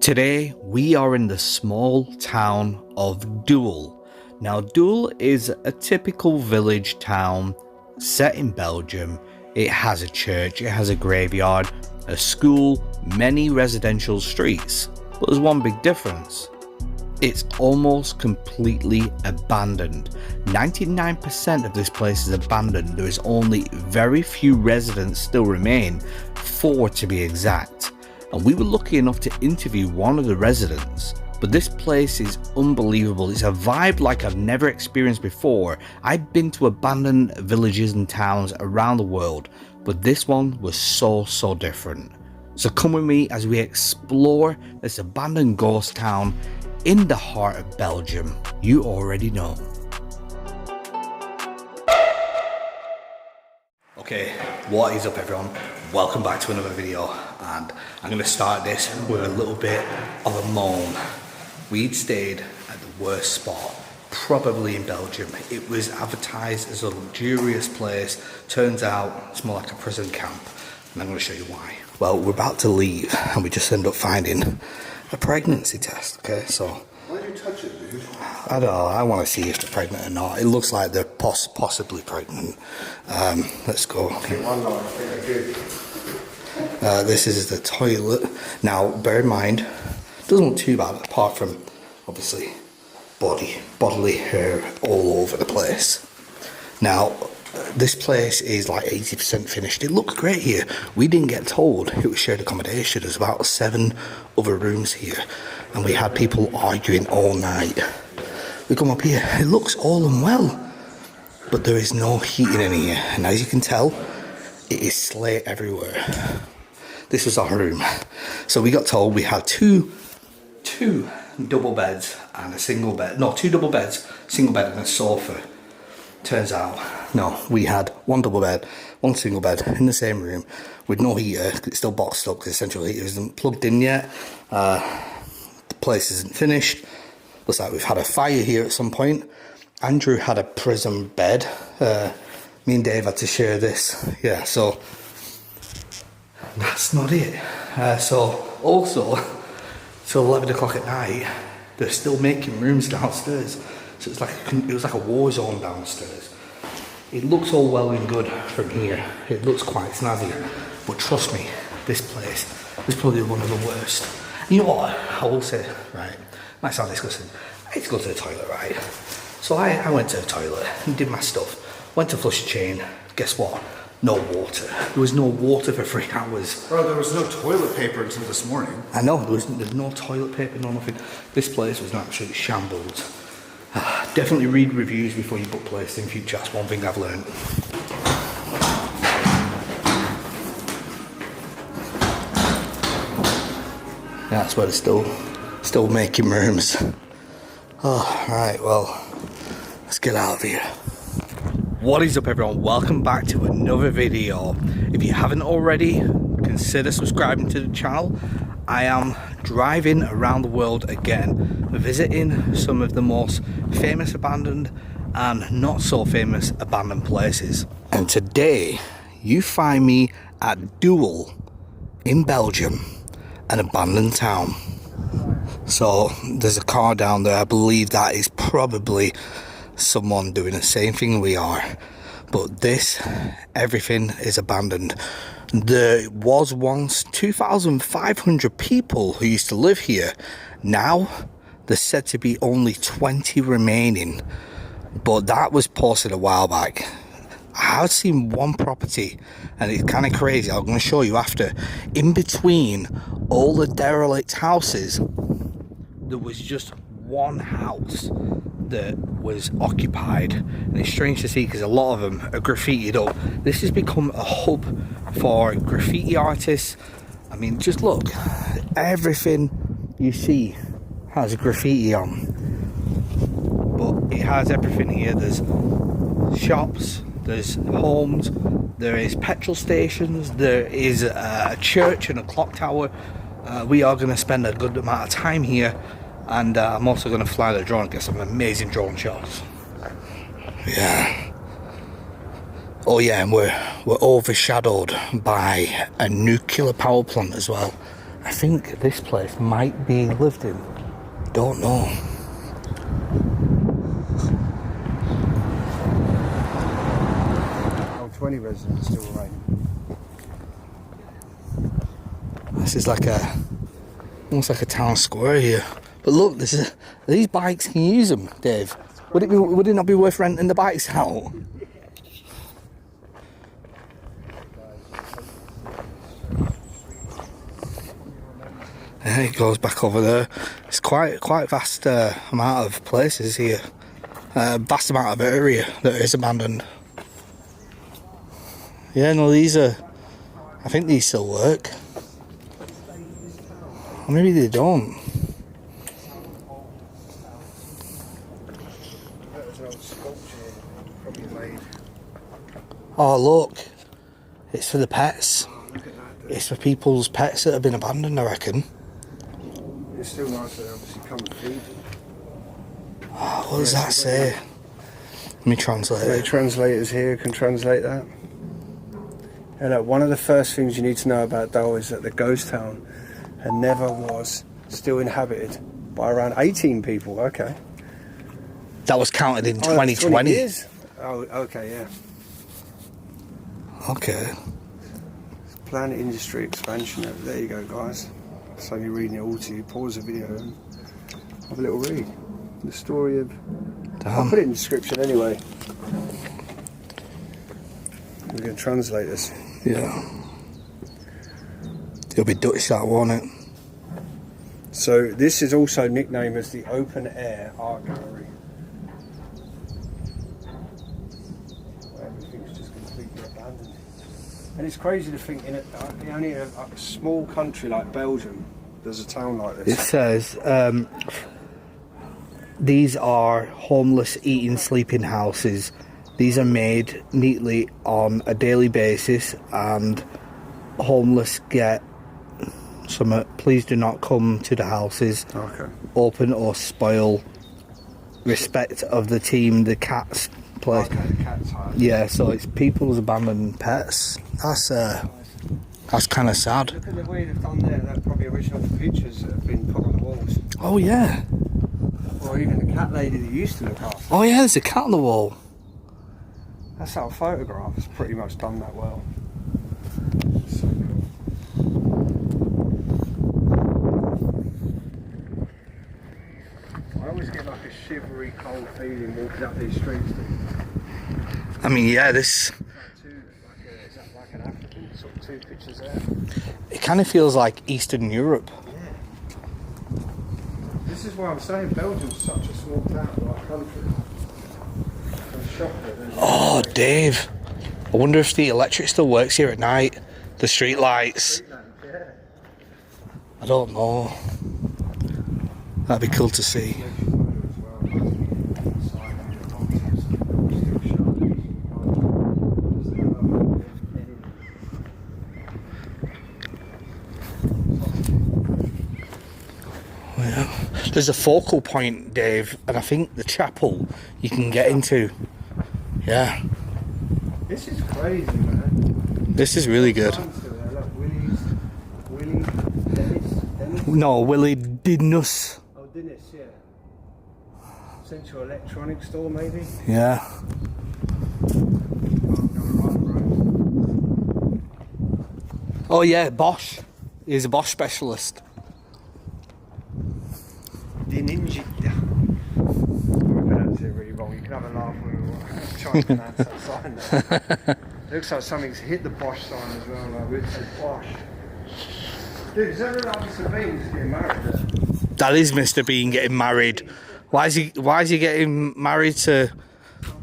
Today we are in the small town of Doel. Now Doel is a typical village town set in Belgium. It has a church, it has a graveyard, a school, many residential streets. But there's one big difference. It's almost completely abandoned. 99% of this place is abandoned. There is only very few residents still remain, 4 to be exact. And we were lucky enough to interview one of the residents. But this place is unbelievable. It's a vibe like I've never experienced before. I've been to abandoned villages and towns around the world, but this one was so different. So come with me as we explore this abandoned ghost town in the heart of Belgium. You already know. Okay, what is up everyone? Welcome back to another video, and I'm going to start this with a little bit of a moan. We'd stayed at the worst spot probably in Belgium. It was advertised as a luxurious place. Turns out it's more like a prison camp, and I'm going to show you why. Well, we're about to leave and we just end up finding a pregnancy test. Okay, so why do you touch it, dude? I don't know, I want to see if they're pregnant or not. It looks like they're possibly pregnant. Let's go. Okay, one more, I think I did. This is the toilet. Now, bear in mind, it doesn't look too bad apart from, obviously, bodily hair all over the place. Now, this place is like 80% finished. It looks great here. We didn't get told it was shared accommodation. There's about 7 other rooms here, and we had people arguing all night. We come up here, it looks all and well, but there is no heating in here, and as you can tell, it is slate everywhere. This was our room. So we got told we had two double beds and a single bed. No, 2 double beds, single bed and a sofa. Turns out, no, we had 1 double bed, 1 single bed in the same room with no heater. It's still boxed up because the central heater isn't plugged in yet. The place isn't finished. Looks like we've had a fire here at some point. Andrew had a prison bed. Me and Dave had to share this. Yeah, so that's not it. So also, till 11 o'clock at night, they're still making rooms downstairs. So it's like it was like a war zone downstairs. It looks all well and good from here. It looks quite snazzy, but trust me, this place is probably one of the worst. And you know what? I will say, right? Might sound disgusting. I had to go to the toilet, right? So I went to the toilet and did my stuff. Went to flush the chain. Guess what? No water. There was no water for 3 hours. Bro, there was no toilet paper until this morning. I know, there was no toilet paper, no nothing. This place was absolutely shambles. Definitely read reviews before you book places in future. That's one thing I've learned. Yeah, that's where they're still making rooms. Oh, right, well, let's get out of here. What is up everyone, welcome back to another video. If you haven't already, consider subscribing to the channel. I am driving around the world again, visiting some of the most famous abandoned and not so famous abandoned places. And today, you find me at Doel in Belgium, an abandoned town. So there's a car down there. I believe that is probably someone doing the same thing we are. But everything is abandoned. There was once 2,500 people who used to live here. Now there's said to be only 20 remaining, but that was posted a while back. I have seen one property, and it's kind of crazy. I'm going to show you after. In between all the derelict houses, there was just one house that was occupied, and it's strange to see because a lot of them are graffitied up. This has become a hub for graffiti artists. I mean, just look, everything you see has graffiti on, but it has everything here. There's shops, there's homes, there is petrol stations, there is a church and a clock tower. We are going to spend a good amount of time here, and I'm also going to fly the drone and get some amazing drone shots. Yeah. Oh yeah, and we're overshadowed by a nuclear power plant as well. I think this place might be lived in. Don't know. Oh, 20 residents still remaining. This is like almost like a town square here. But look, these bikes, can you use them, Dave? Would it not be worth renting the bikes out? Yeah, it goes back over there. It's quite vast amount of places here. Vast amount of area that is abandoned. Yeah, no, these are... I think these still work. Or maybe they don't. Oh, look. It's for the pets. It's for people's pets that have been abandoned, I reckon. It's still nice that they obviously come and feed. Oh, what does that say? Let me translate The it. translators here can translate that. And look, one of the first things you need to know about Doel is that the ghost town had never was still inhabited by around 18 people. Okay. That was counted in Oh, that's 20 2020. years? Oh, okay, yeah. Okay. Planned industry expansion. There you go, guys. So you're reading it all to you. Pause the video and have a little read. The story of... I'll put it in the description anyway. We're going to translate this. Yeah. It'll be Dutch, that, won't it? So this is also nicknamed as the Open Air Art Gallery. Where everything's just completely abandoned. And it's crazy to think only a small country like Belgium there's a town like It this. says, these are homeless eating sleeping houses. These are made neatly on a daily basis, and homeless get some. Please do not come to the houses. Okay. Open or spoil. Respect of the team, the cat's place. Okay, the cat's hide. Yeah, so it's people's abandoned pets. That's kind of sad. Look at the way they've done there. They're probably original pictures that have been put on the walls. Oh yeah. Or even the cat lady that used to look after. Oh yeah, there's a cat on the wall. That's our photograph. It's pretty much done that well. So cool. I always get like a shivery, cold feeling walking up these streets. I mean, yeah, this. Is that like an African? Sort of two pictures there. It kind of feels like Eastern Europe. Yeah. This is why I'm saying Belgium's such a small town, like country. I'm shocked that there's... Oh, Dave. I wonder if the electric still works here at night. The street lights. Yeah. I don't know. That'd be cool to see. Yeah. There's a focal point, Dave, and I think the chapel you can get into. Yeah. This is crazy, man. This is really good. Willie, Dennis? No, Willie Dinus. Oh, Dennis, yeah. Central Electronics Store, maybe? Yeah. Oh yeah, Bosch. He's a Bosch specialist. The Ninja. I pronounce it really wrong. You can have a laugh when we're trying to pronounce that sign there. It looks like something's hit the Bosch sign as well. Like it says Bosch. Dude, does that look like Mr. Bean's getting married there? That is Mr. Bean getting married. Why is he getting married to?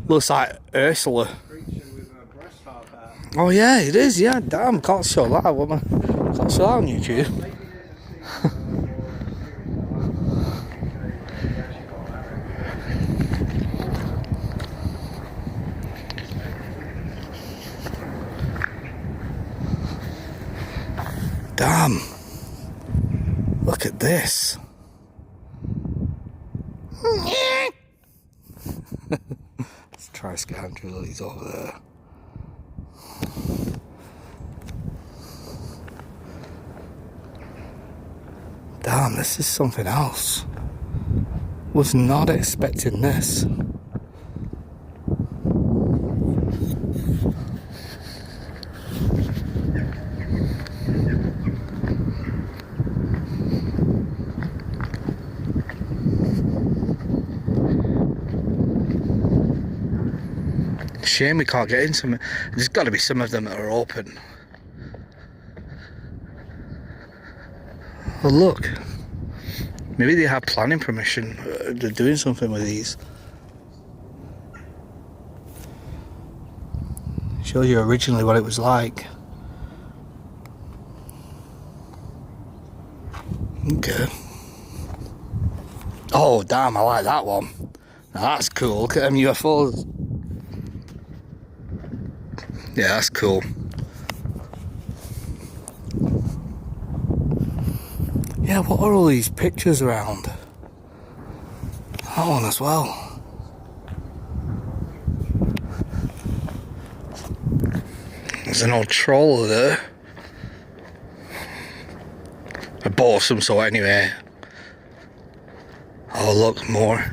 Looks like Ursula. Preaching with a breast harp out. Oh yeah, it is. Yeah, damn, can't show that. Woman, can't show that on YouTube. Maybe there's a scene Damn. Look at this. Let's try scan through these over there. Damn, this is something else. Was not expecting this. Shame we can't get in some. There's got to be some of them that are open. Oh look, maybe they have planning permission. They're doing something with these. Shows you originally what it was like. Okay. Oh damn, I like that one. Now that's cool. Look at them UFOs. Yeah, that's cool. Yeah, what are all these pictures around? That one as well. There's an old trawler there. A boat of some sort anyway. Oh look, more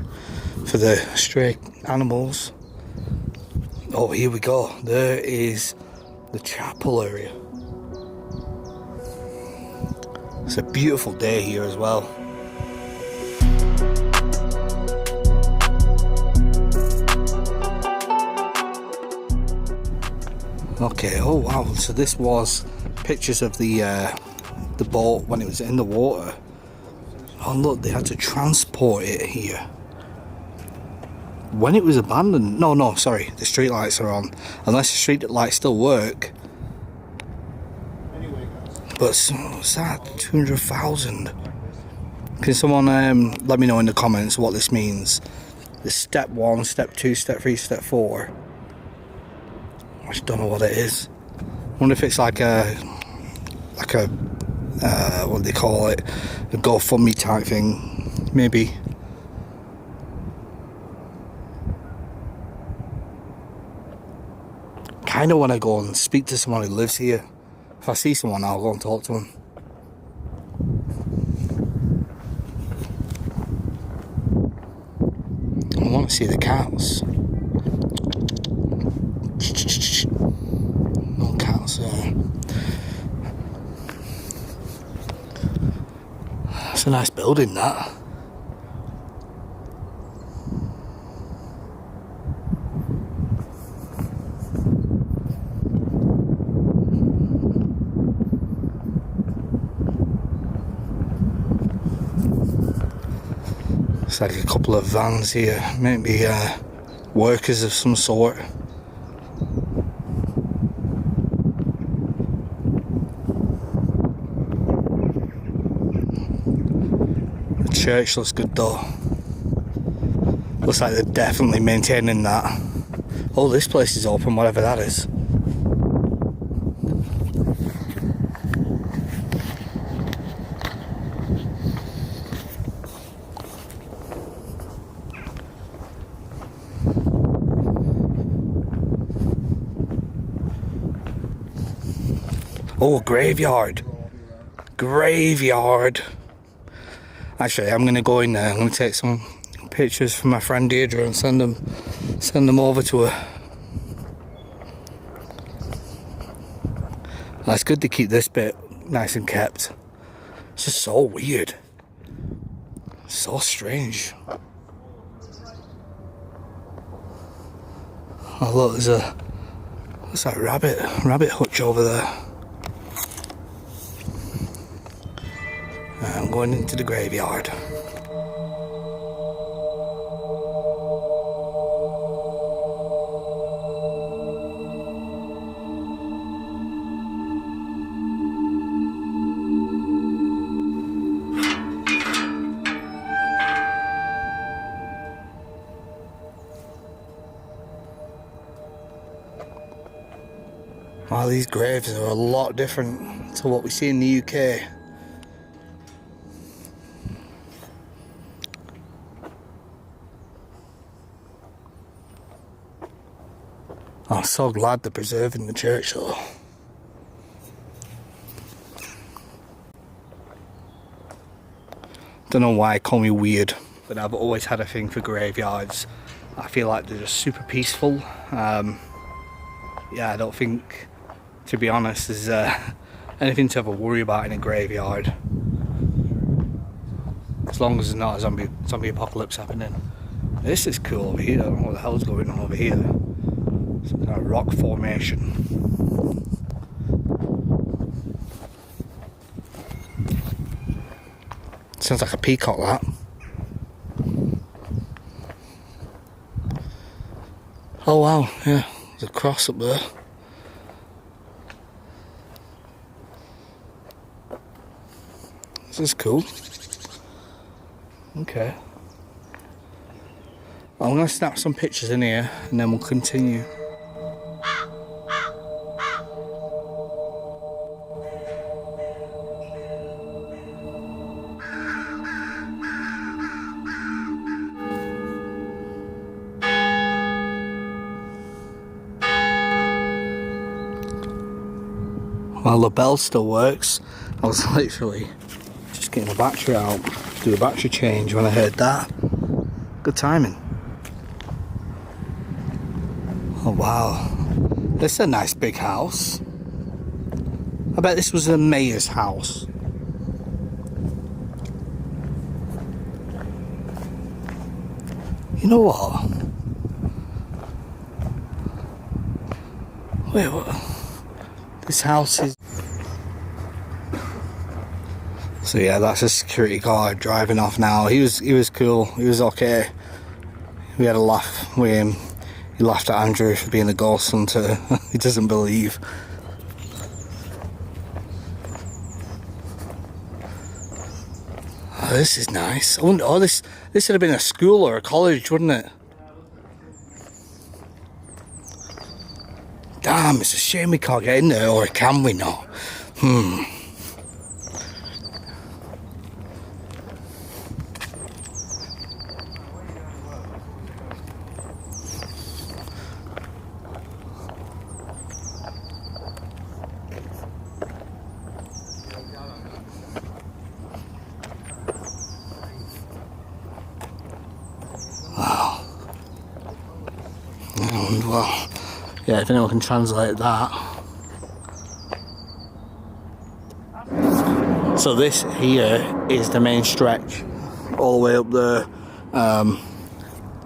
for the stray animals. Oh, here we go. There is the chapel area. It's a beautiful day here as well. Okay, oh wow, so this was pictures of the boat when it was in the water. Oh look, they had to transport it here. When it was abandoned, no, sorry, the street lights are on. Unless the street lights still work. But what's that? 200,000. Can someone let me know in the comments what this means? The step 1, step 2, step 3, step 4. I just don't know what it is. I wonder if it's like a what do they call it? A GoFundMe type thing, maybe. Kind of want to go and speak to someone who lives here. If I see someone, I'll go and talk to them. I want to see the cows. No cows there. It's a nice building, that. It's like a couple of vans here, maybe workers of some sort. The church looks good though. Looks like they're definitely maintaining that. Oh, this place is open, whatever that is. Oh, graveyard. Graveyard. Actually, I'm going to go in there. I'm going to take some pictures from my friend Deirdre and send them over to her. That's good to keep this bit nice and kept. It's just so weird. So strange. Oh look, there's that rabbit hutch over there. I'm going into the graveyard. Wow, these graves are a lot different to what we see in the UK. I'm so glad they're preserving the church though. Don't know why, call me weird, but I've always had a thing for graveyards. I feel like they're just super peaceful. Yeah, I don't think, to be honest, there's anything to ever worry about in a graveyard. As long as there's not a zombie apocalypse happening. This is cool over here. I don't know what the hell's going on over here. Some kind of rock formation. Sounds like a peacock, that. Oh wow, yeah, there's a cross up there. This is cool. Okay. I'm going to snap some pictures in here and then we'll continue. Well, the bell still works. I was literally just getting the battery out to do a battery change when I heard that. Good timing. Oh wow, this is a nice big house. I bet this was the mayor's house. You know what? Wait, what? This house is... So yeah, that's a security guard driving off now. He was cool. He was okay. We had a laugh with him. He laughed at Andrew for being a ghost hunter. He doesn't believe. Oh, this is nice. I wonder, oh, this would have been a school or a college, wouldn't it? Damn, it's a shame we can't get in there, or can we not? Wow. Well, yeah, if anyone can translate that. So this here is the main stretch, all the way up there.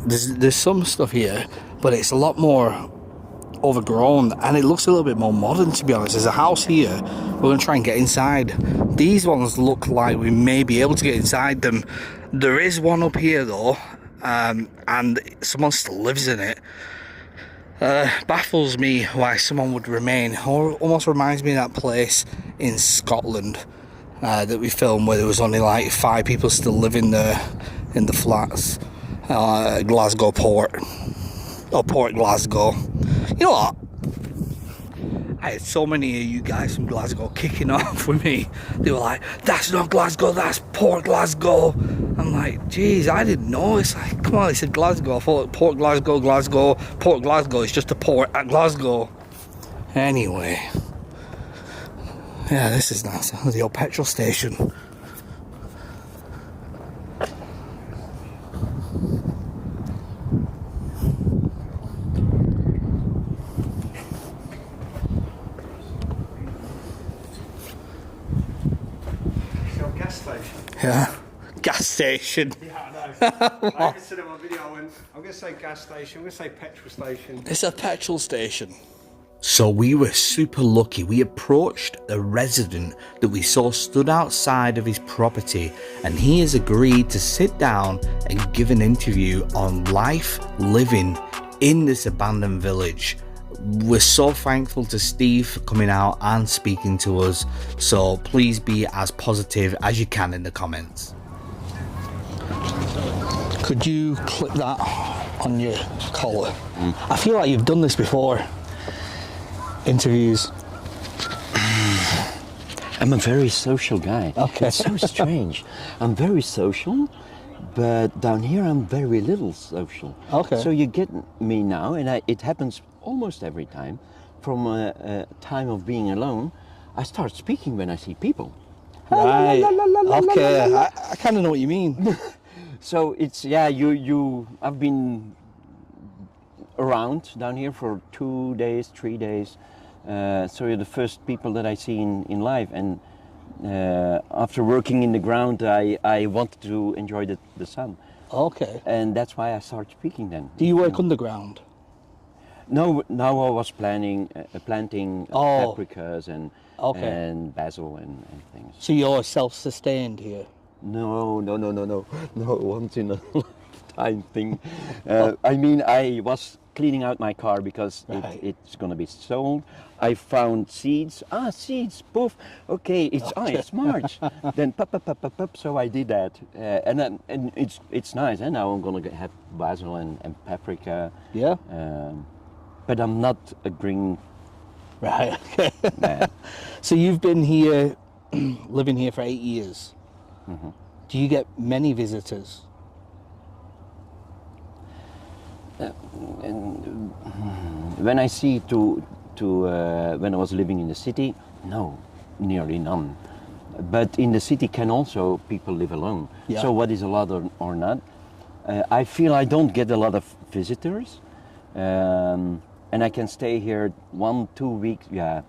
There's some stuff here, but it's a lot more overgrown, and it looks a little bit more modern, to be honest. There's a house here. We're going to try and get inside. These ones look like we may be able to get inside them. There is one up here though, and someone still lives in it. Baffles me why someone would remain. Almost reminds me of that place in Scotland that we filmed, where there was only like 5 people still living there in the flats. Glasgow Port. Oh, Port Glasgow. You know what? I had so many of you guys from Glasgow kicking off with me. They were like, that's not Glasgow, that's Port Glasgow. I'm like, geez, I didn't know. It's like, come on, they said Glasgow. I thought Port Glasgow, Port Glasgow is just a port at Glasgow. Anyway. Yeah, this is nice. The old petrol station. Yeah, gas station. Yeah, I know. I said in my video, I'm going to say gas station, I'm going to say petrol station. It's a petrol station. So we were super lucky. We approached a resident that we saw stood outside of his property, and he has agreed to sit down and give an interview on life living in this abandoned village. We're so thankful to Steve for coming out and speaking to us, so please be as positive as you can in the comments. Could you clip that on your collar? I feel like you've done this before. Interviews. I'm a very social guy. Okay. It's so strange. I'm very social, but down here I'm very little social. Okay. So you get me now, and it happens almost every time. From a time of being alone, I start speaking when I see people. Right. Okay, I kind of know what you mean. So it's, yeah, I've been around down here for 2 days, 3 days. So you're the first people that I see in live, and after working in the ground, I wanted to enjoy the sun, Okay. and that's why I started speaking then. Do you work underground? No, now I was planting Oh. paprikas and Okay. and basil and things. So you're self-sustained here? No, once in a lifetime thing. I mean, I was cleaning out my car because Right. it's going to be sold. I found seeds. Seeds, poof. Okay, it's March. Then pop. So I did that, and it's nice. And now I'm going to have basil and paprika. Yeah. But I'm not a green Right. Okay. man. So you've been here, living here for 8 years. Mm-hmm. Do you get many visitors? And when I see when I was living in the city, no, nearly none. But in the city can also people live alone. Yeah. So what is a lot or not? I feel I don't get a lot of visitors, and I can stay here 1-2 weeks. Yeah,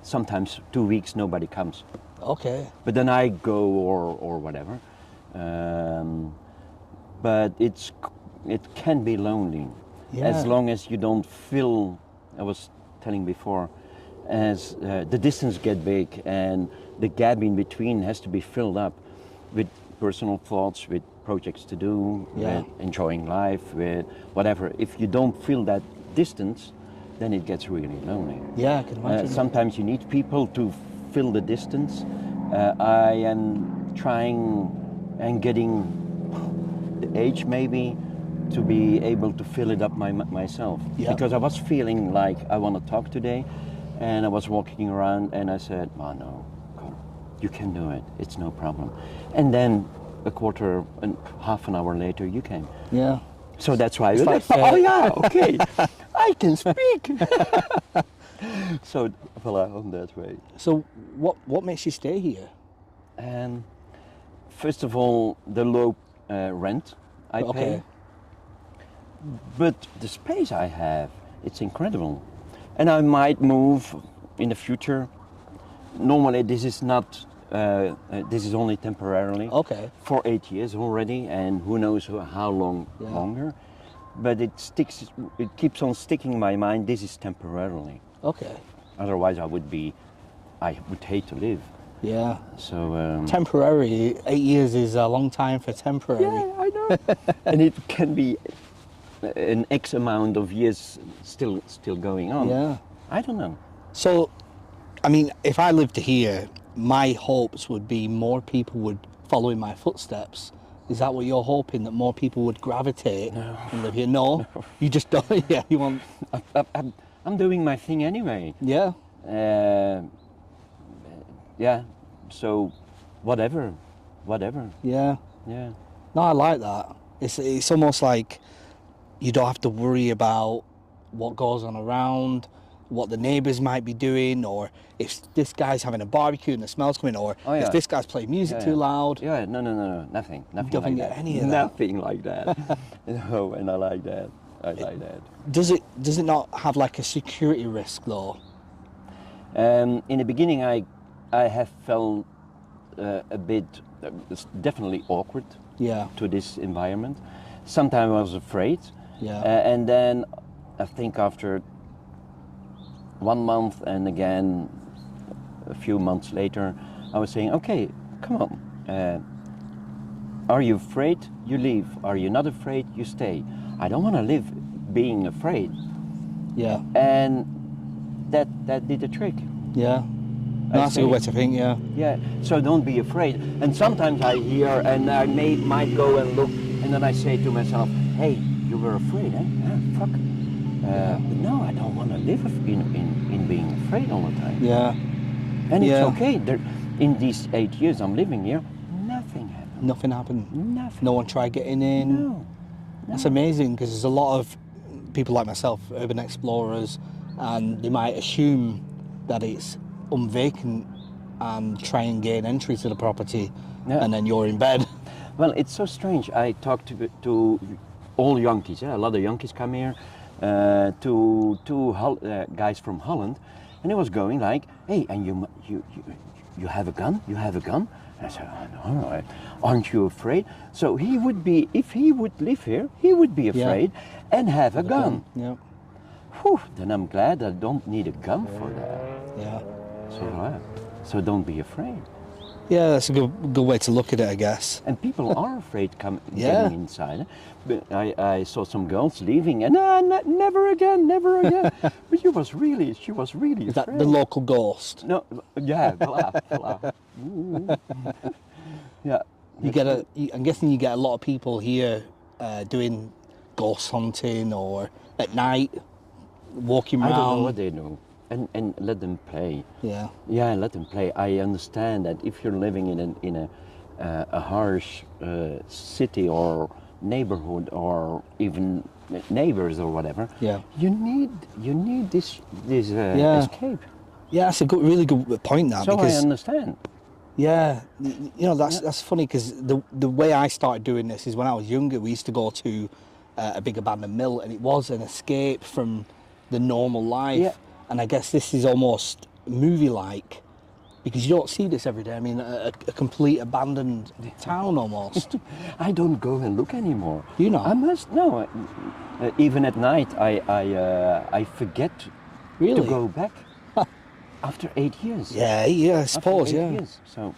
sometimes 2 weeks nobody comes. Okay. But then I go or whatever. But it can be lonely, Yeah. as long as you don't feel. I was telling before, as the distance get big and the gap in between has to be filled up with personal thoughts, with projects to do, Yeah. with enjoying life, with whatever. If you don't feel that distance, then it gets really lonely. Yeah, I can imagine. Sometimes you need people to fill the distance. I am trying and getting the age maybe to be able to fill it up myself. Yeah. Because I was feeling like I want to talk today, and I was walking around and I said, "Oh no, come, you can do it. It's no problem." And then half an hour later, you came. Yeah. So that's why. It's like Oh yeah, okay, I can speak. So voila, on that way. So what makes you stay here? And first of all, the low rent I pay, Okay. but the space I have, it's incredible. And I might move in the future. Normally, this is not. This is only temporarily. Okay. For 8 years already, and who knows how long Yeah. longer. But it keeps on sticking in my mind. This is temporarily. Okay. Otherwise, I would hate to live. Yeah. So. Temporary. 8 years is a long time for temporary. Yeah, I know. And it can be an X amount of years still going on. Yeah. I don't know. So, I mean, if I lived here, my hopes would be more people would follow in my footsteps. Is that what you're hoping, that more people would gravitate and live here? No, you just don't. Yeah, you want. I'm doing my thing anyway. Yeah. Yeah. So, whatever. Yeah. Yeah. No, I like that. It's almost like you don't have to worry about what goes on around, what the neighbours might be doing, or if this guy's having a barbecue and the smell's coming, or Oh, yeah. if this guy's playing music Yeah, too yeah. loud. Yeah. No. Nothing. Don't like get that. any of that. Nothing like that. No, and I like that. Does it not have like a security risk though? In the beginning, I have felt a bit, definitely awkward Yeah. to this environment. Sometimes I was afraid. Yeah. And then I think after 1 month and again a few months later, I was saying, okay, come on. Are you afraid? You leave. Are you not afraid? You stay. I don't want to live being afraid. Yeah. And that did the trick. Yeah. I That's a good say- way to think. Yeah. Yeah, so don't be afraid. And sometimes I hear and I might go and look, and then I say to myself, hey, you were afraid, eh? Yeah, fuck. But no, I don't want to live in being afraid all the time. Yeah. And it's Yeah. okay. In these 8 years I'm living here, nothing happened. Nothing happened. Nothing. No one tried getting in. No. That's amazing, because there's a lot of people like myself, urban explorers, and they might assume that it's unvacant and try and gain entry to the property, Yeah. and then you're in bed. Well, it's so strange. I talked to all Yankees. Yeah? A lot of Yankees come here. To two guys from Holland, and he was going like, "Hey, and you have a gun? You have a gun?" And I said, "Oh, no, aren't you afraid?" So he would be, if he would live here, he would be afraid and have a gun. Yeah. Whew, then I'm glad I don't need a gun for that. Yeah. So don't be afraid. Yeah, that's a good way to look at it, I guess. And people are afraid Yeah. getting inside. But I saw some girls leaving, and never again, never again. But she was really Is that afraid. the local ghost? No, yeah, blah, blah. Yeah. I'm guessing you get a lot of people here doing ghost hunting or at night, walking I around. don't know what they do, and let them play. Yeah. Yeah, let them play. I understand that if you're living in a harsh city or neighborhood or even neighbors or whatever, Yeah. you need this Yeah. escape. Yeah, that's a really good point now. So because I understand. yeah, that's funny because the way I started doing this is when I was younger. We used to go to a big abandoned mill, and it was an escape from the normal life. Yeah. And I guess this is almost movie-like because you don't see this every day. I mean, a complete abandoned town almost. I don't go and look anymore. You know? I must no. Even at night, I forget Really? to go back after 8 years. Yeah, I After suppose. 8 Yeah. years. So,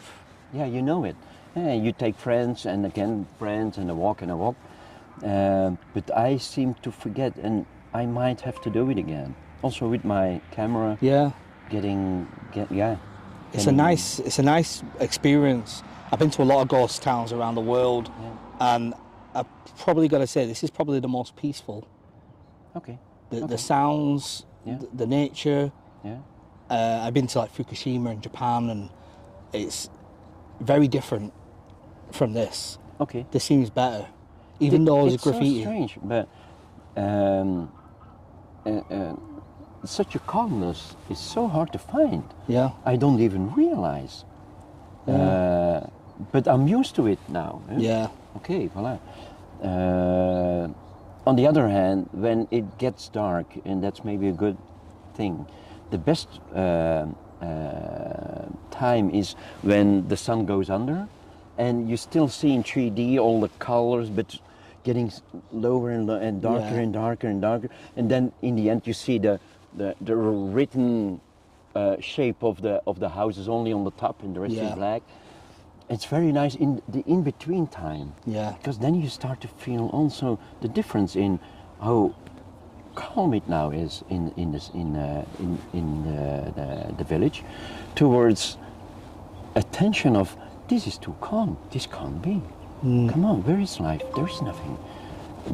yeah, you know it. Yeah, you take friends and again friends and a walk and a walk. But I seem to forget, and I might have to do it again. Also with my camera. Yeah. It's a nice experience. I've been to a lot of ghost towns around the world, and I've probably got to say this is probably the most peaceful. Okay. The sounds, Yeah. the nature. Yeah. I've been to like Fukushima in Japan, and it's very different from this. Okay. This seems better, even though it's graffiti. so strange, but such a calmness is so hard to find. Yeah. I don't even realize. But I'm used to it now. Eh? Yeah. Okay, voila. On the other hand, when it gets dark, and that's maybe a good thing, the best time is when the sun goes under, and you still see in 3D all the colors, but getting lower and darker Yeah. and darker and darker, and then in the end you see the written shape of the houses only on the top, and the rest Yeah. is black. It's very nice in the in-between time. Yeah. Because then you start to feel also the difference in how calm it now is in the village, towards attention of this is too calm. This can't be. Come on, where is life? There is nothing.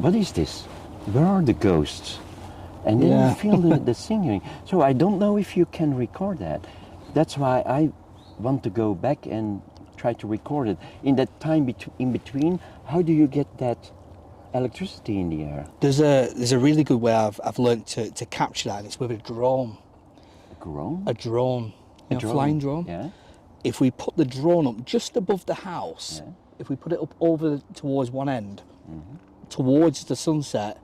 What is this? Where are the ghosts? And then Yeah. you feel the singing. So I don't know if you can record that. That's why I want to go back and try to record it. In that time in between, how do you get that electricity in the air? There's a really good way I've learned to capture that, and it's with a drone. Grown? A drone. You know, flying drone. Yeah. If we put the drone up just above the house, Yeah. if we put it up over towards one end, Mm-hmm. towards the sunset,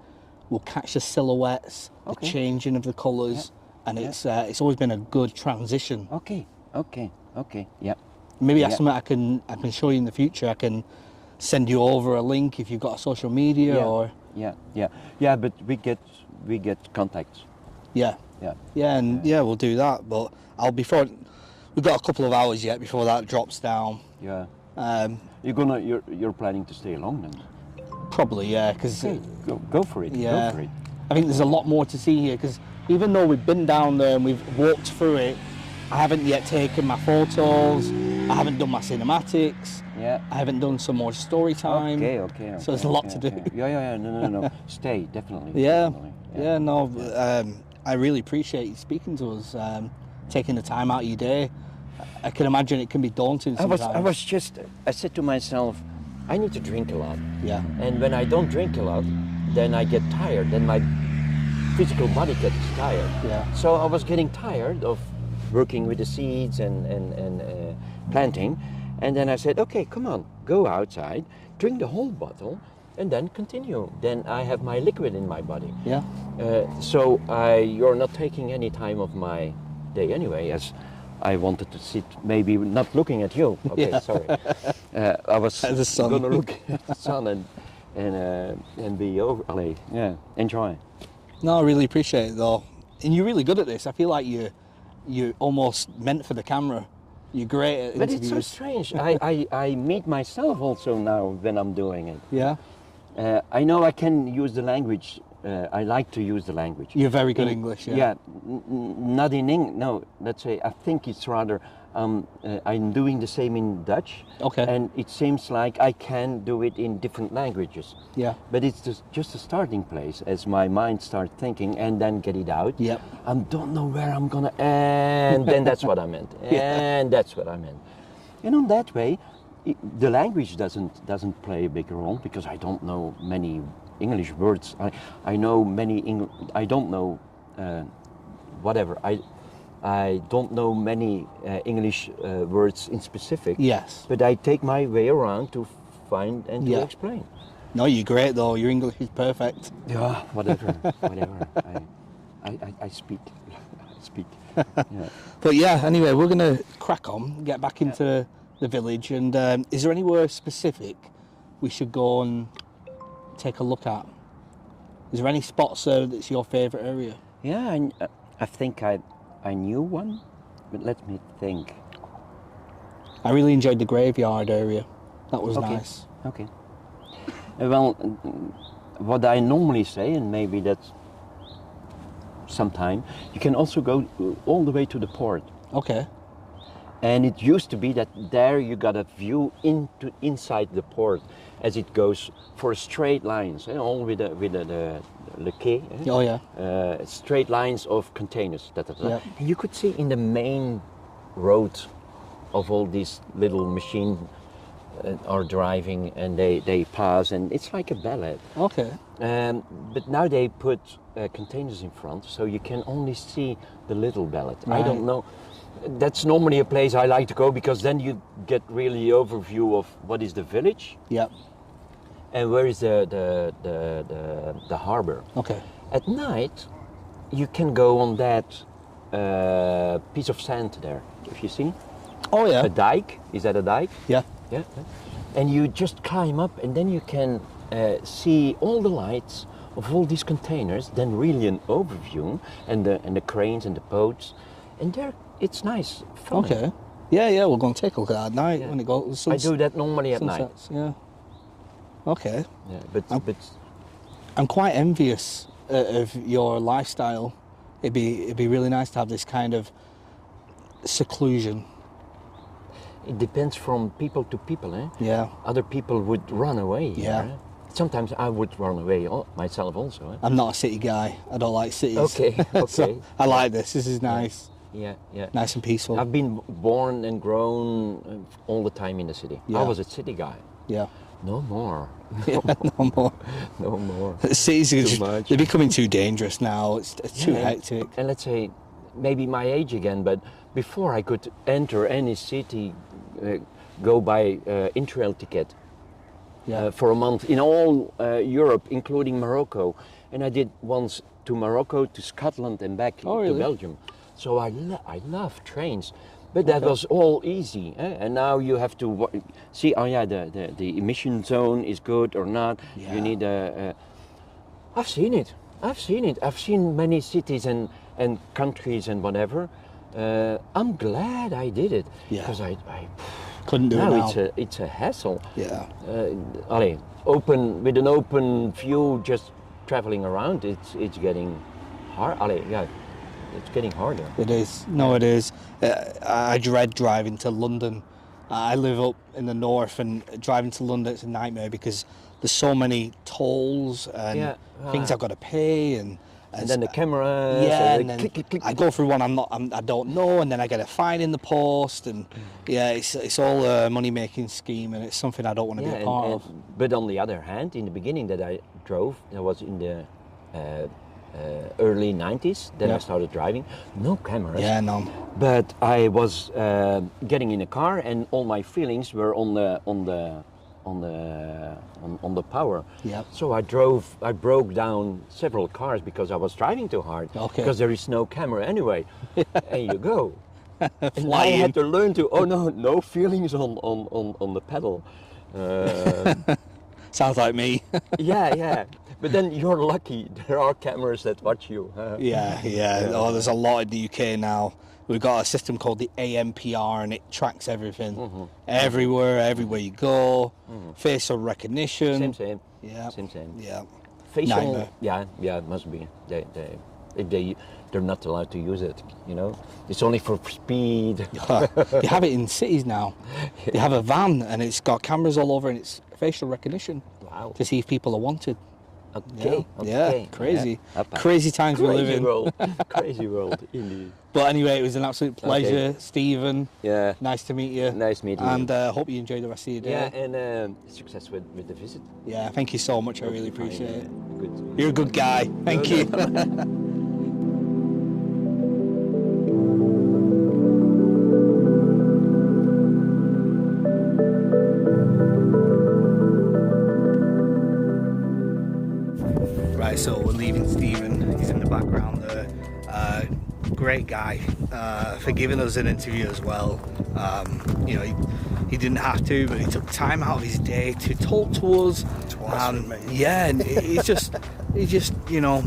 we'll catch the silhouettes, Okay. the changing of the colours, and it's always been a good transition. Okay. Yeah. Maybe that's Yeah. something I can show you in the future. I can send you over a link if you've got a social media or Yeah. But we get contacts. yeah. And we'll do that. But we've got a couple of hours yet before that drops down. Yeah. Um, You're planning to stay long then? Probably, yeah, because Okay, go for it. yeah, Go for it. I think there's a lot more to see here. Because even though we've been down there and we've walked through it, I haven't yet taken my photos. I haven't done my cinematics. Yeah. I haven't done some more story time. Okay. So there's a lot to do. Yeah. No. Stay, definitely. Yeah, Definitely. yeah, no. I really appreciate you speaking to us, taking the time out of your day. I can imagine it can be daunting sometimes. I said to myself, I need to drink a lot. Yeah. And when I don't drink a lot, then I get tired. Then my physical body gets tired. Yeah. So I was getting tired of working with the seeds and planting. And then I said, okay, come on, go outside, drink the whole bottle, and then continue. Then I have my liquid in my body. Yeah. So you're not taking any time of my day anyway, as I wanted to sit, maybe not looking at you. Okay, Yeah. sorry. I was At the sun. gonna look at the sun and be over. Allez, yeah, enjoy. No, I really appreciate it though. And you're really good at this. I feel like you're almost meant for the camera. You're great at But interviews. it's so strange. I meet myself also now when I'm doing it. Yeah. I know I can use the language. I like to use the language. You're very good English, yeah. Yeah, not in English. No, let's say I think it's rather. I'm doing the same in Dutch. Okay. And it seems like I can do it in different languages. Yeah. But it's just a starting place as my mind starts thinking and then get it out. Yep. I don't know where I'm gonna and then that's what I meant. And that's what I meant. And on that way, the language doesn't play a big role because I don't know many English words. I know many I don't know whatever. I don't know many English words in specific. Yes. But I take my way around to find and to explain. No, you're great though. Your English is perfect. Yeah, whatever. I speak. I speak. Yeah. But yeah, anyway, we're going to crack on, get back into the village. And is there anywhere specific we should go and take a look at? Is there any spots there that's your favourite area? Yeah, I think I knew one, but let me think. I really enjoyed the graveyard area. That was nice. Okay. Well, what I normally say, and maybe that's sometime, you can also go all the way to the port. Okay. And it used to be that there you got a view inside the port as it goes for straight lines, all with the quay. Oh yeah. Straight lines of containers. Yep. And you could see in the main road of all these little machines are driving and they pass and it's like a ballet. Okay. But now they put containers in front so you can only see the little ballet. Right. I don't know. That's normally a place I like to go because then you get really the overview of what is the village. Yep. And where is the harbor. Okay. At night, you can go on that piece of sand there, if you see. Oh yeah. A dike, is that a dike? Yeah. Yeah. And you just climb up and then you can see all the lights of all these containers, then really an overview and the cranes and the boats. And there, it's nice, fun. Okay. Yeah, we're going to take a look at that at night when it goes. I do that normally at night. Sunsets, yeah. Okay. Yeah, but I'm quite envious of your lifestyle. It'd be really nice to have this kind of seclusion. it depends from people to people. Yeah. Other people would run away. Yeah. Here, Sometimes I would run away myself also. I'm not a city guy. I don't like cities. Okay, okay. So I like this. This is nice. Yeah, yeah. Nice and peaceful. I've been born and grown all the time in the city. Yeah. I was a city guy. Yeah. No more. Yeah, no more. No more. Cities are Too just, much. they're becoming too dangerous now. It's too Yeah, hectic. And let's say, maybe my age again, but before I could enter any city, go by intrail ticket Yeah. for a month in all Europe, including Morocco. And I did once to Morocco, to Scotland and back Oh, really? to Belgium. So I love trains. But that was all easy, and now you have to see. Oh yeah, the emission zone is good or not. Yeah. You need a. I've seen it. I've seen it. I've seen many cities and countries and whatever. I'm glad I did it Yeah. because I Couldn't do it now now. it's a hassle. Yeah. Allee, open with an open view, just traveling around. It's getting hard. Allee, yeah. It's getting harder. It is. No, it is. I dread driving to London. I live up in the north, and driving to London is a nightmare because there's so many tolls and things I've got to pay, and then the cameras. Yeah, and and then click, click, click. I go through one I don't know, and then I get a fine in the post, and yeah, it's all a money making scheme, and it's something I don't want to be a part of. But on the other hand, in the beginning that I drove, I was in the early 90s. Then Yeah. I started driving. No cameras. Yeah, no. But I was getting in a car, and all my feelings were on the power. Yep. So I broke down several cars because I was driving too hard. Okay. Because there is no camera anyway. And you go. And I Flying. had to learn to, no feelings on the pedal. Sounds like me. Yeah. But then you're lucky. There are cameras that watch you. Yeah. Oh, there's a lot in the UK now. We've got a system called the AMPR, and it tracks everything, everywhere you go. Facial recognition. Same. Yeah. Same. Yeah. Facial. Nightmare. Yeah. It must be. They're not allowed to use it. You know, it's only for speed. You have it in cities now. You have a van, and it's got cameras all over, and it's facial recognition. Wow. To see if people are wanted. Okay. Yeah, crazy. Yeah. Crazy times we live in. World. Crazy world, indeed. But anyway, it was an absolute pleasure, Okay. Stephen. Yeah. Nice to meet you. Nice meeting you. And hope you enjoy the rest of your day. Yeah, and success with the visit. Yeah, thank you so much. I really appreciate it. Good. You're a good guy. Thank you. Right, so we're leaving Stephen. He's in the background there. Great guy for giving us an interview as well. You know, he didn't have to, but he took time out of his day to talk to us. Twice with me. Yeah, and he just, you know,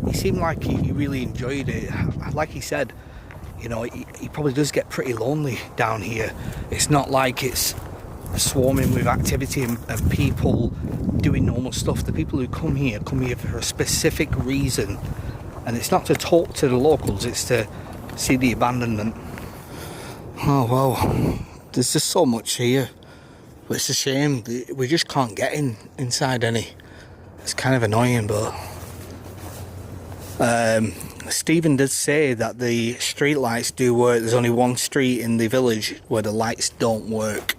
he seemed like he really enjoyed it. Like he said, you know, he probably does get pretty lonely down here. It's not like it's swarming with activity and people doing normal stuff. The people who come here for a specific reason, and it's not to talk to the locals, it's to see the abandonment. Oh well, there's just so much here, but it's a shame we just can't get inside any. It's kind of annoying, but Stephen did say that the street lights do work. There's only one street in the village where the lights don't work.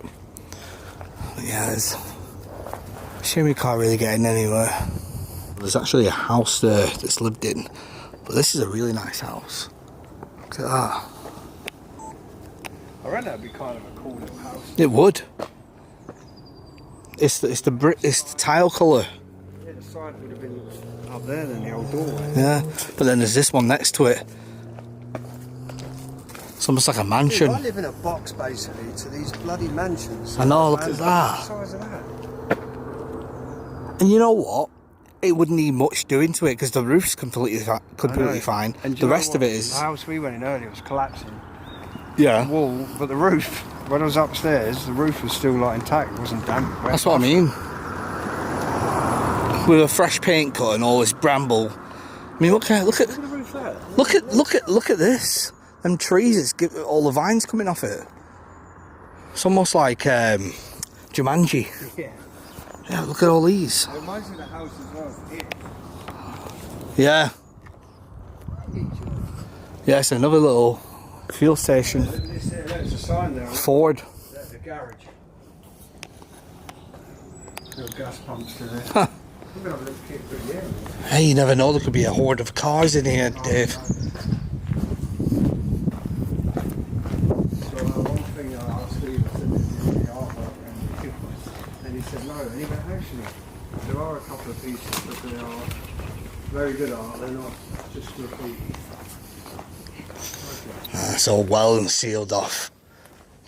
Yeah, it's a shame we can't really get in anywhere. There's actually a house there that's lived in, but this is a really nice house. Look at that. I reckon that'd be kind of a cool little house. It would. It's the tile colour. Yeah, the side would have been up there than the old doorway. Yeah, but then there's this one next to it. It's almost like a mansion. I live in a box basically to these bloody mansions. I know, look at that. The size of that. And you know what? It wouldn't need much doing to it because the roof's completely fine. And do The you know rest of what? it is. The house we went in earlier was collapsing. Yeah. The wall, but the roof, when I was upstairs, the roof was still like intact. It wasn't damp. That's what I mean. With a fresh paint cut and all this bramble. I mean, look at Look at the roof there. look at this. Them trees, all the vines coming off it. It's almost like Jumanji. Yeah. Yeah, look at all these. It reminds me of the house as well. Here. Yeah. Yeah, it's another little fuel station. There's a sign there. Ford. There's a garage. Little gas pumps to there. Huh. I'm gonna have a little kid through the area. Hey, you never know, there could be a horde of cars in here, Dave. So one thing I asked Steve, I said, "Is there any artwork?" And he said no. And he went, actually, there are a couple of pieces, but they are very good art. They're not just graffiti. It's all well and sealed off.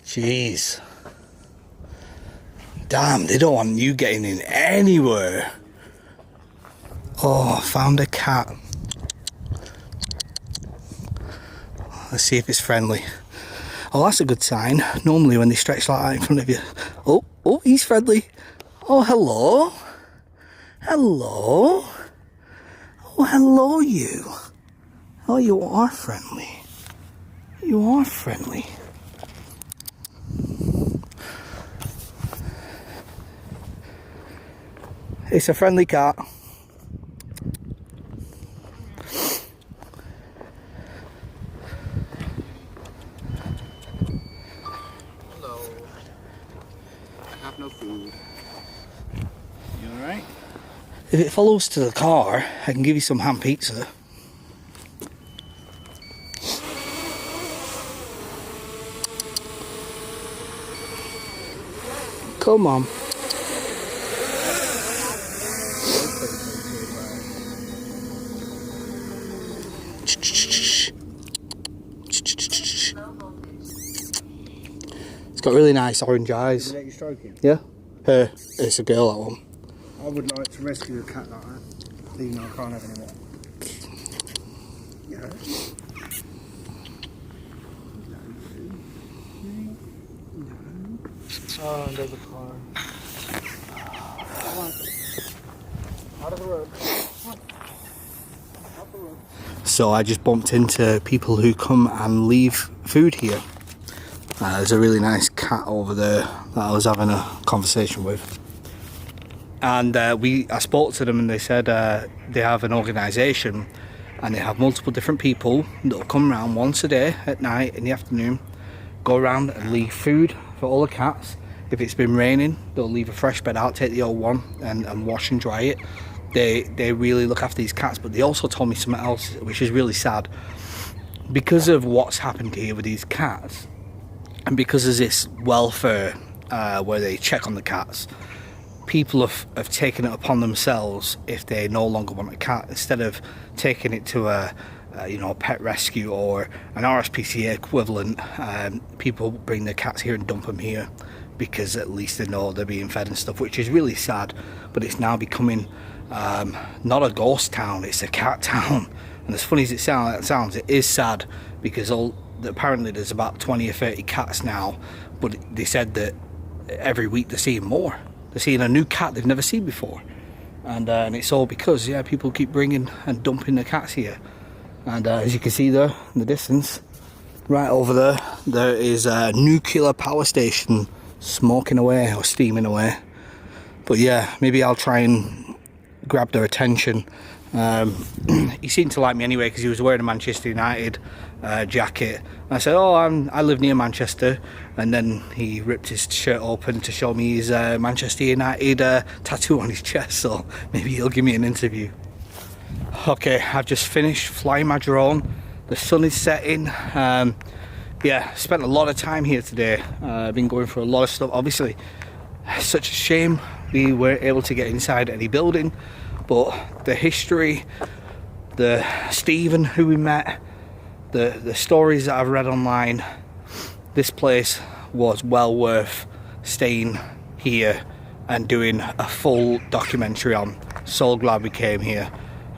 Jeez. Damn, they don't want you getting in anywhere. Oh, found a cat. Let's see if it's friendly. Oh, that's a good sign. Normally when they stretch like that in front of you. Oh, he's friendly. Oh, hello. Hello. Oh, hello you. Oh, you are friendly. You are friendly. It's a friendly cat. Hello. I have no food. You alright? If it follows to the car, I can give you some ham pizza. Come on. It's got really nice orange eyes. Let you stroke him. Yeah? Her. It's a girl, that one. I would like to rescue a cat like that. Even though I can't have any more. Yeah. Oh, there's a car. Out of the road. Out the road. So I just bumped into people who come and leave food here. There's a really nice cat over there that I was having a conversation with. And I spoke to them and they said they have an organisation and they have multiple different people that'll come around once a day at night in the afternoon, go around and leave food for all the cats. If it's been raining, they'll leave a fresh bed out, take the old one and wash and dry it. They really look after these cats, but they also told me something else which is really sad. Because of what's happened here with these cats, and because of this welfare where they check on the cats, people have taken it upon themselves, if they no longer want a cat, instead of taking it to a pet rescue or an RSPCA equivalent, people bring their cats here and dump them here because at least they know they're being fed and stuff, which is really sad. But it's now becoming not a ghost town, it's a cat town. And as funny as it sounds, it is sad because apparently there's about 20 or 30 cats now, but they said that every week they're seeing more. They're seeing a new cat they've never seen before, and it's all because people keep bringing and dumping the cats here. And as you can see there in the distance, right over there is a nuclear power station smoking away or steaming away. But yeah, maybe I'll try and grab their attention. He seemed to like me anyway because he was wearing a Manchester United jacket. I said, oh, I live near Manchester, and then he ripped his shirt open to show me his Manchester United tattoo on his chest, so maybe he'll give me an interview. Okay, I've just finished flying my drone. The sun is setting. Spent a lot of time here today. I've been going for a lot of stuff. Obviously, such a shame we weren't able to get inside any building, but the history, the Stephen who we met, the stories that I've read online, this place was well worth staying here and doing a full documentary on. So glad we came here.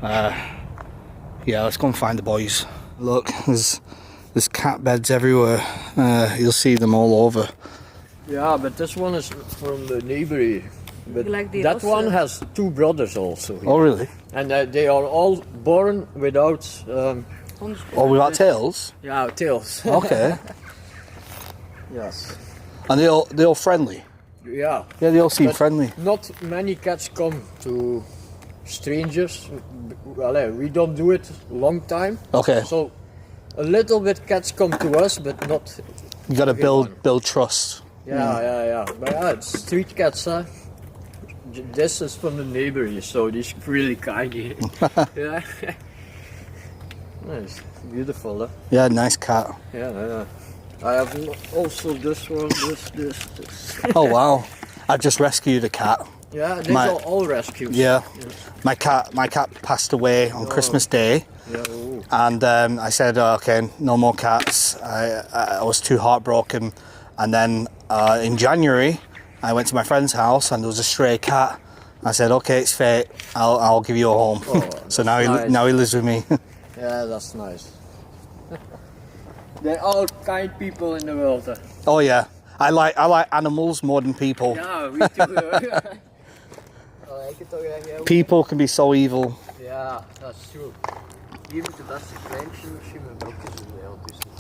Let's go and find the boys. Look, there's cat beds everywhere. You'll see them all over. Yeah, but this one is from the neighborhood. But Like the that also. one has two brothers also. Oh really? And they are all born without Oh, without tails? tails. Okay. Yes. And they all friendly? Yeah. Yeah, they all seem But friendly. Not many cats come to strangers. Well, we don't do it a long time. Okay. So a little bit cats come to us, but not. You gotta build trust. Yeah. But it's street cats, huh? This is from the neighborhood, so this is really kind. Yeah. Nice, beautiful, huh? Yeah, nice cat. Yeah. I have also this one, this. Oh wow. I've just rescued a cat. Yeah, these My- are all rescues. Yeah. My cat passed away on Christmas Day. Yeah. Oh. And I said, okay, no more cats. I was too heartbroken. And then in January, I went to my friend's house and there was a stray cat. I said, okay, it's fate. I'll give you a home. Oh, So that's nice. now he lives with me. Yeah, that's nice. They're all kind people in the world. Huh? Oh yeah, I like animals more than people. Yeah, we too. People can be so evil. Ja, dat is true. Hier moet de beste kleintje misschien met blokjes in de hand tussen.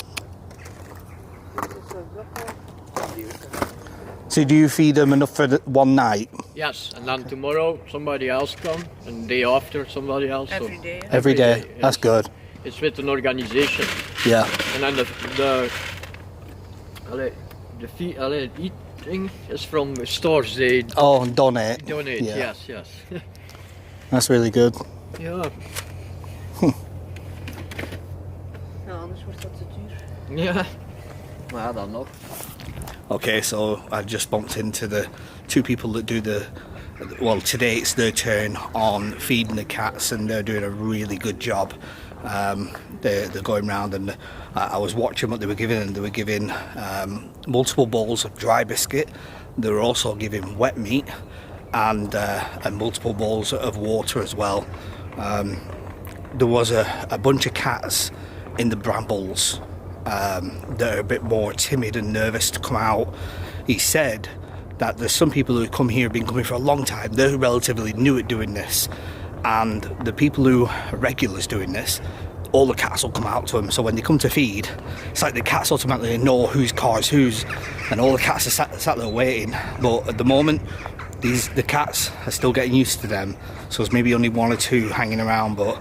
So do you feed them enough for one night? Yes, and then tomorrow somebody else come, and the day after somebody else. Every day. Every day. That's yes. good. It's with an organization, Yeah. and then the eating is from stores. They Oh, and donate. donate. Yeah. Yes. That's really good. Ja. Ja, anders wordt dat te duur. Ja. Maar ja, dan nog. Okay, so I just bumped into the two people that do the, well, today it's their turn on feeding the cats, and they're doing a really good job. They're going around, and I was watching what they were giving, and they were giving multiple bowls of dry biscuit. They were also giving wet meat and multiple bowls of water as well. There was a bunch of cats in the brambles that are a bit more timid and nervous to come out. He said that there's some people who come here, have been coming for a long time, they're relatively new at doing this, and the people who are regulars doing this, all the cats will come out to them. So when they come to feed, it's like the cats automatically know whose car is whose, and all the cats are sat there waiting. But at the moment, the cats are still getting used to them, so there's maybe only one or two hanging around. But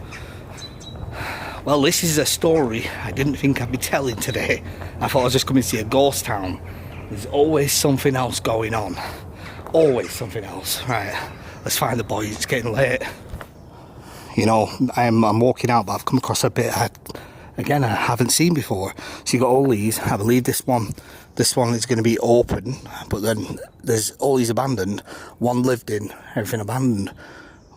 well, this is a story I didn't think I'd be telling today. I thought I was just coming to see a ghost town. There's always something else going on. Always something else. Right, let's find the boys, it's getting late. You know, I'm walking out, but I've come across a bit I haven't seen before. So you got all these. I believe this one is going to be open, but then there's all these abandoned. One lived in, everything abandoned.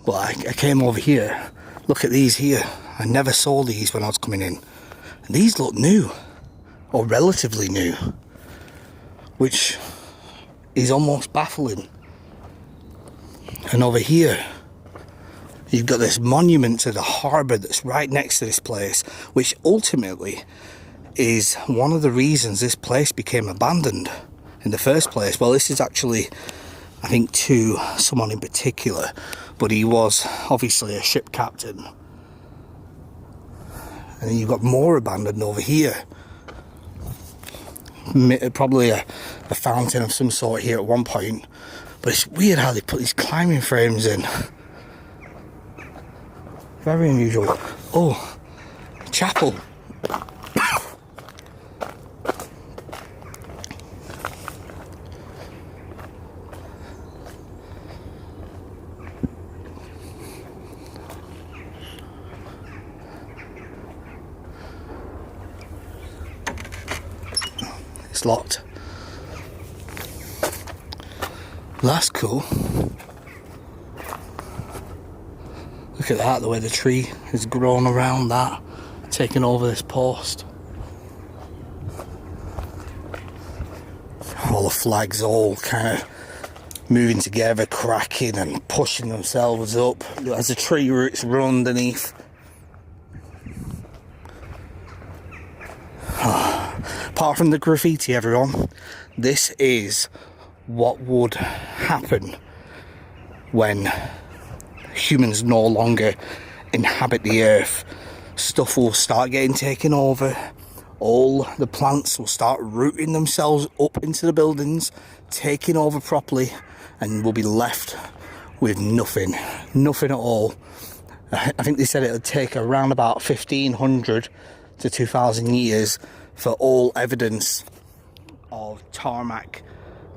But I came over here. Look at these here. I never saw these when I was coming in. And these look new, or relatively new, which is almost baffling. And over here, you've got this monument to the harbour that's right next to this place, which ultimately is one of the reasons this place became abandoned in the first place. Well, this is actually, I think, to someone in particular, but he was obviously a ship captain. And then you've got more abandoned over here. Probably a fountain of some sort here at one point. But it's weird how they put these climbing frames in. Very unusual. Oh, chapel. It's locked. That's cool. Look at that, the way the tree has grown around that, taking over this post. All the flags all kind of moving together, cracking and pushing themselves up as the tree roots run underneath. Apart from the graffiti, everyone, this is what would happen when humans no longer inhabit the earth. Stuff will start getting taken over. All the plants will start rooting themselves up into the buildings, taking over properly, and we'll be left with nothing at all. I think they said it would take around about 1500 to 2000 years for all evidence of tarmac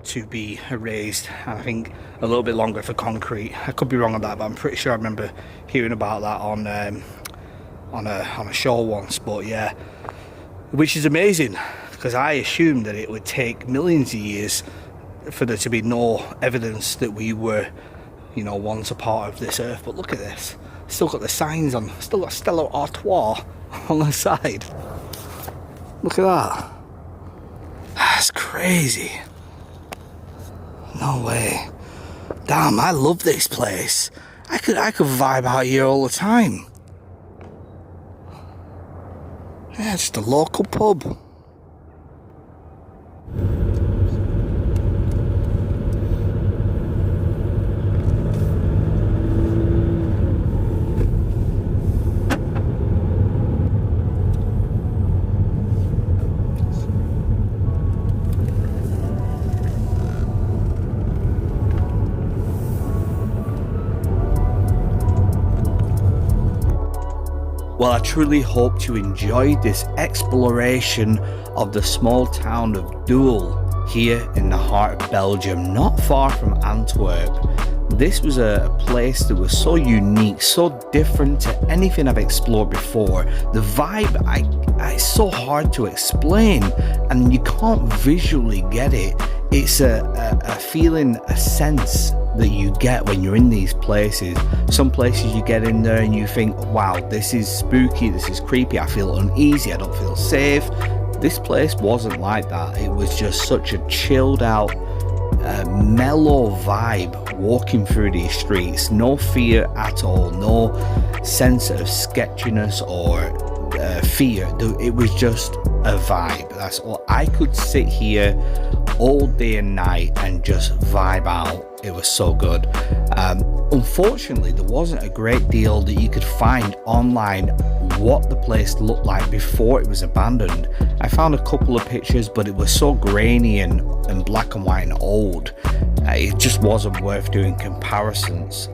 to be erased, and I think a little bit longer for concrete. I could be wrong on that, but I'm pretty sure I remember hearing about that on a show once. But yeah, which is amazing, because I assumed that it would take millions of years for there to be no evidence that we were, you know, once a part of this earth. But look at this, still got the signs on, still got Stella Artois on the side. Look at that. That's crazy. No way. Damn, I love this place. I could vibe out here all the time. Yeah, it's just a local pub. Well, I truly hope you enjoyed this exploration of the small town of Doel. here in the heart of Belgium, not far from Antwerp. This was a place that was so unique, so different to anything I've explored before. The vibe, it's so hard to explain, and you can't visually get it. It's a feeling, a sense that you get when you're in these places. Some places you get in there and you think, wow, this is spooky, this is creepy, I feel uneasy, I don't feel safe. This place wasn't like that. It was just such a chilled out, mellow vibe walking through these streets. No fear at all, no sense of sketchiness or fear. It was just a vibe. That's all. I could sit here all day and night and just vibe out. It was so good. Unfortunately, there wasn't a great deal that you could find online what the place looked like before it was abandoned. I found a couple of pictures, but it was so grainy and black and white and old. It just wasn't worth doing comparisons.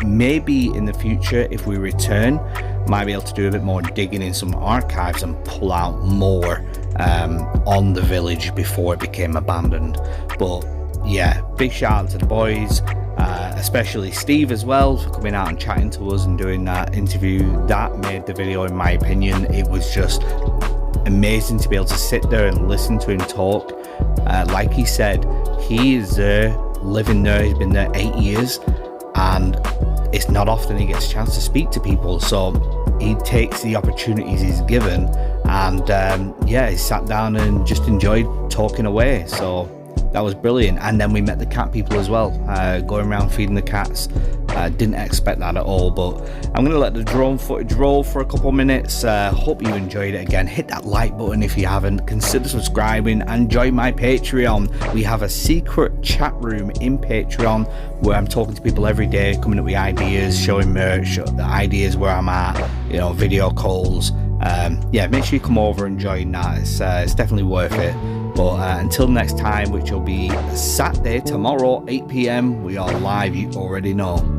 Maybe in the future, if we return, might be able to do a bit more digging in some archives and pull out more on the village before it became abandoned. But yeah, big shout out to the boys, especially Steve as well, for coming out and chatting to us and doing that interview. That made the video, in my opinion. It was just amazing to be able to sit there and listen to him talk. Like he said, he is there, living there. He's been there 8 years, and it's not often he gets a chance to speak to people, so he takes the opportunities he's given, and yeah, he sat down and just enjoyed talking away. So that was brilliant. And then we met the cat people as well, going around feeding the cats. Didn't expect that at all, but I'm gonna let the drone footage roll for a couple minutes. Hope you enjoyed it. Again, hit that like button if you haven't, consider subscribing, and join my Patreon. We have a secret chat room in Patreon where I'm talking to people every day, coming up with ideas, showing merch, the ideas where I'm at, you know, video calls. Yeah, make sure you come over and join that. It's definitely worth it. But until next time, which will be Saturday, tomorrow, 8 PM, we are live, you already know.